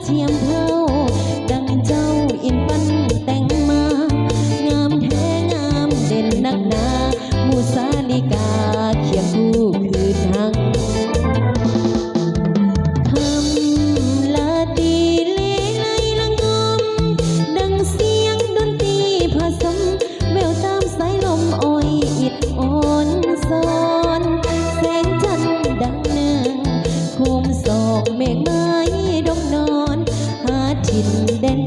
เทียมเท่าดังเจ้าอินฟันแต่งมางามแท้งามเด่นนักหนามูสาลิกาเคียงคู่คืนหังคำลาตีเลไลละงมดังเสียงดนตรีผสมแววตามสายลมอ้อยอิดอ่อนซอนแสงจันทร์ดังหนึ่งโคมศอกเมฆไม้ดงนอนหาถิ่นแดน